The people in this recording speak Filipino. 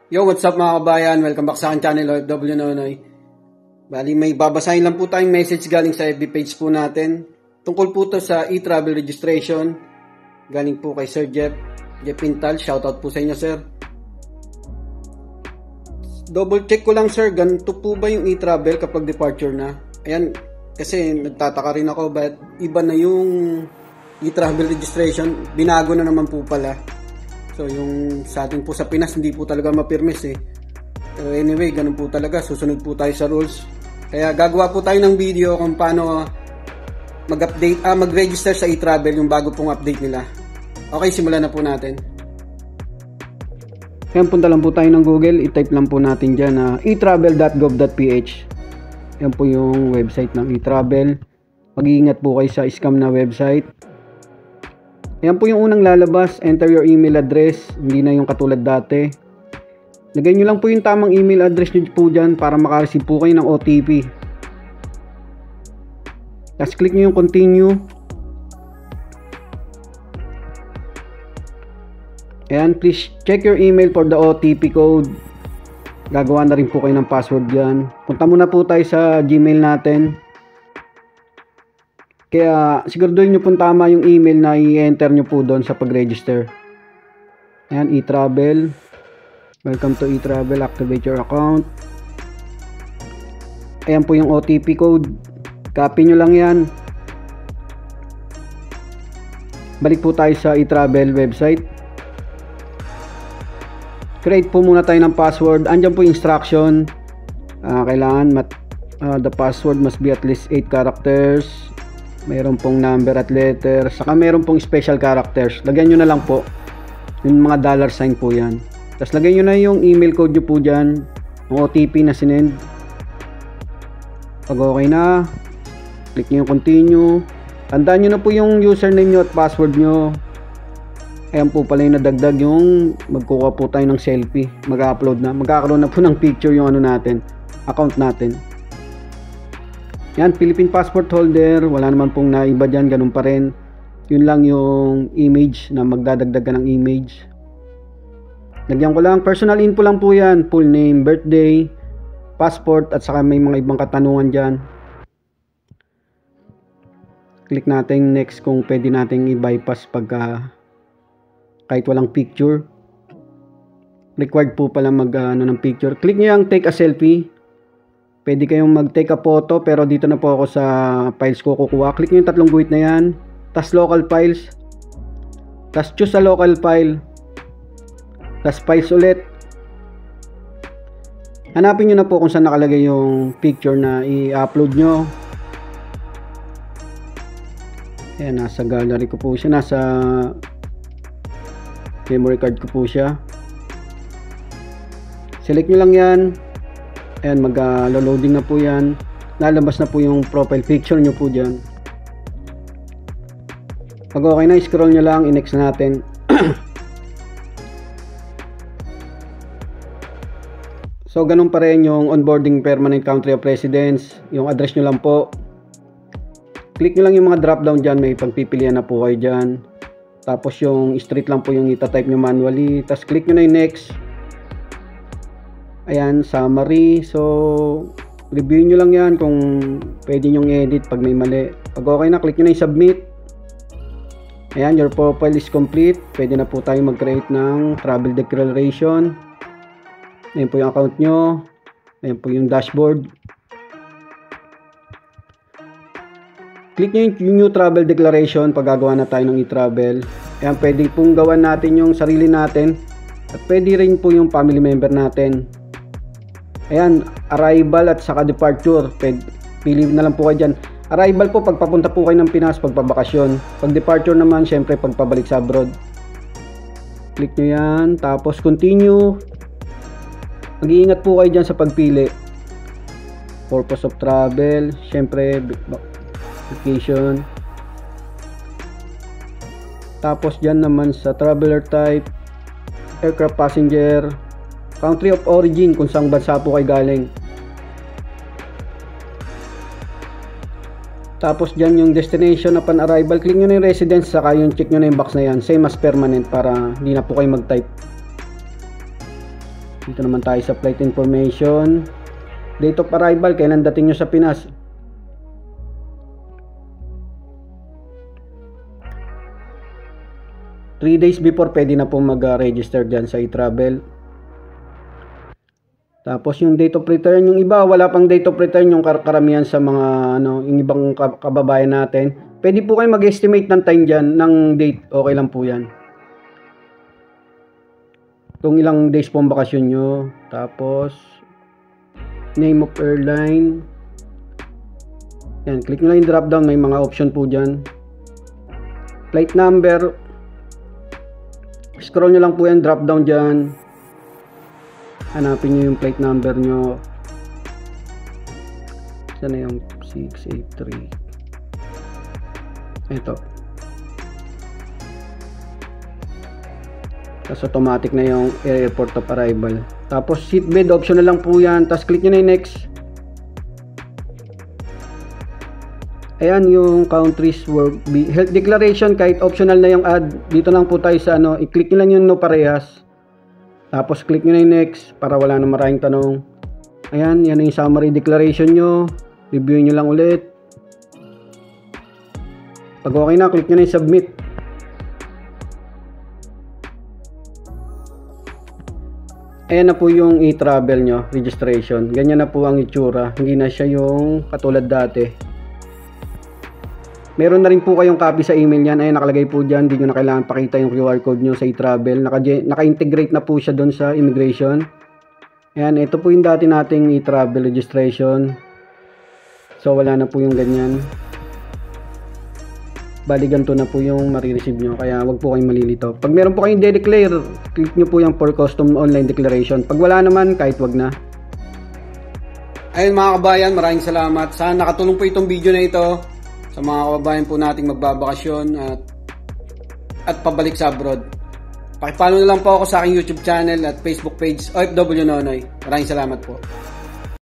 Yo, what's up mga kabayan? Welcome back sa aking channel, OFW Nonoy. Bali, may babasahin lang po tayong message galing sa FB page po natin. Tungkol po to sa e-travel registration. Galing po kay Sir Jeff Pintal. Shoutout po sa inyo, sir. Double check ko lang, sir. Ganito po ba yung e-travel kapag departure na? Ayan, kasi nagtataka rin ako, but iba na yung e-travel registration. Binago na naman po pala. So, yung sa atin po sa Pinas, hindi po talaga mapirmis eh. So, anyway, ganun po talaga. Susunod po tayo sa rules. Kaya gagawa po tayo ng video kung paano mag-update, mag-register sa e-travel yung bago pong update nila. Okay, simulan na po natin. Ngayon, punta lang po tayo ng Google. I-type lang po natin dyan na etravel.gov.ph. Yan po yung website ng e-travel. Mag-iingat po kayo sa scam na website. Ayan po yung unang lalabas. Enter your email address. Hindi na yung katulad dati. Lagay nyo lang po yung tamang email address nyo po dyan para makareceive po kayo ng OTP. Tapos click nyo yung continue. Ayan, please check your email for the OTP code. Gagawa na rin po kayo ng password dyan. Punta muna po tayo sa Gmail natin. Kaya siguraduhin nyo po tama yung email na i-enter nyo po doon sa pag-register. Ayan, e-travel. Welcome to e-travel. Activate your account. Ayan po yung OTP code. Copy nyo lang yan. Balik po tayo sa e-travel website. Create po muna tayo ng password. Andyan po yung instruction. Kailangan the password must be at least 8 characters. Mayroon pong number at letter. Saka mayroon pong special characters. Lagyan nyo na lang po. Yung mga dollar sign po yan. Tapos lagyan nyo na yung email code nyo po dyan. Yung OTP na sinend. Pag okay na, click nyo yung continue. Tandaan nyo na po yung username nyo at password nyo. Ayan po pala yung nadagdag yung magkuha po tayo ng selfie. Mag-upload na. Magkakaroon na po ng picture yung ano natin. Account natin. Yan, Philippine passport holder, wala naman pong naiba dyan, ganun pa rin. Yun lang yung image na magdadagdag ka ng image. Lagyan ko lang, personal info lang po yan, full name, birthday, passport, at saka may mga ibang katanungan dyan. Click natin next kung pwede natin i-bypass pagka kahit walang picture. Required po pala mag ng picture. Click nyo yung take a selfie. Pwede kayong mag-take a photo, pero dito na po ako sa files ko kukuha. Click nyo yung tatlong guhit na yan. Tapos local files. Tapos choose a local file. Tapos files ulit. Hanapin nyo na po kung saan nakalagay yung picture na i-upload nyo. Ayan, nasa gallery ko po siya. Nasa memory card ko po siya. Select nyo lang yan. Ayan, mag-loading na po yan. Lalabas na po yung profile picture nyo po dyan. Pag okay na, scroll nyo lang, i-next natin. So, ganun pa rin yung onboarding permanent country of residence. Yung address nyo lang po. Click nyo lang yung mga drop down dyan. May pagpipilian na po kayo dyan. Tapos yung street lang po yung itatype nyo manually. Tapos click nyo na yung next. Ayan, summary. So, review nyo lang yan kung pwede nyong edit pag may mali. Pag okay na, click nyo na yung submit. Ayan, your profile is complete. Pwede na po tayo mag-create ng travel declaration. Ayan po yung account nyo. Ayan po yung dashboard. Click nyo yung new travel declaration pag gagawa na tayo ng e-travel. Ayan, pwede pong gawan natin yung sarili natin. At pwede rin po yung family member natin. Ayan, arrival at saka departure. Pili na lang po kayo dyan. Arrival po pag papunta po kayo ng Pinas, pagpabakasyon. Pag departure naman, syempre pagpabalik sa abroad. Click nyo yan. Tapos continue. Mag-iingat po kayo dyan sa pagpili. Purpose of travel. Syempre, vacation. Tapos dyan naman sa traveler type, aircraft passenger, country of origin, kung saan bansa po kayo galing. Tapos dyan yung destination upon arrival, click nyo na yung residence, saka yung check nyo na yung box na yan, same as permanent para hindi na po kayo mag-type. Dito naman tayo sa flight information. Date of arrival, kailan dating nyo sa Pinas. Three days before, pwede na po mag-register dyan sa e-travel. Tapos yung date of return, yung iba, wala pang date of return yung karamihan sa mga, yung ibang kababayan natin. Pwede po kayo mag-estimate ng time dyan, ng date, okay lang po yan. Kung ilang days po ang bakasyon nyo. Tapos, name of airline. Yan, click nyo lang yung drop down, may mga option po dyan. Flight number. Scroll nyo lang po yan, drop down dyan. Hanapin nyo yung flight number nyo. Saan na yung 683? Ito. Tapos automatic na yung airport of arrival. Tapos seatbelt, option na lang po yan. Tapos click nyo na yung next. Ayan yung countries work health declaration, kahit optional na yung add. Dito lang po tayo sa i-click nyo lang yung no parehas. Tapos click nyo na yung next para wala na maraming tanong. Ayan, yan yung summary declaration nyo. Review nyo lang ulit. Pag okay na, click nyo na yung submit. Ayan na po yung e-travel nyo, registration. Ganyan na po ang itsura. Hindi na siya yung katulad dati. Meron na rin po kayong copy sa email yan. Ayan, nakalagay po dyan. Hindi nyo na kailangan pakita yung QR code nyo sa e-travel. Naka-integrate na po siya doon sa immigration. Ayan, ito po yung dati nating e-travel registration. So, wala na po yung ganyan. Bali, ganito na po yung marireceive nyo. Kaya, wag po kayong malilito. Pag meron po kayong de-declare, click nyo po yung for custom online declaration. Pag wala naman, kahit wag na. Ayun mga kabayan, maraming salamat. Sana nakatulong po itong video na ito sa mga kababayan po nating magbabakasyon at pabalik sa abroad. Pakipollow na lang po ako sa aking YouTube channel at Facebook page OFW Nonoy. Maraming salamat po.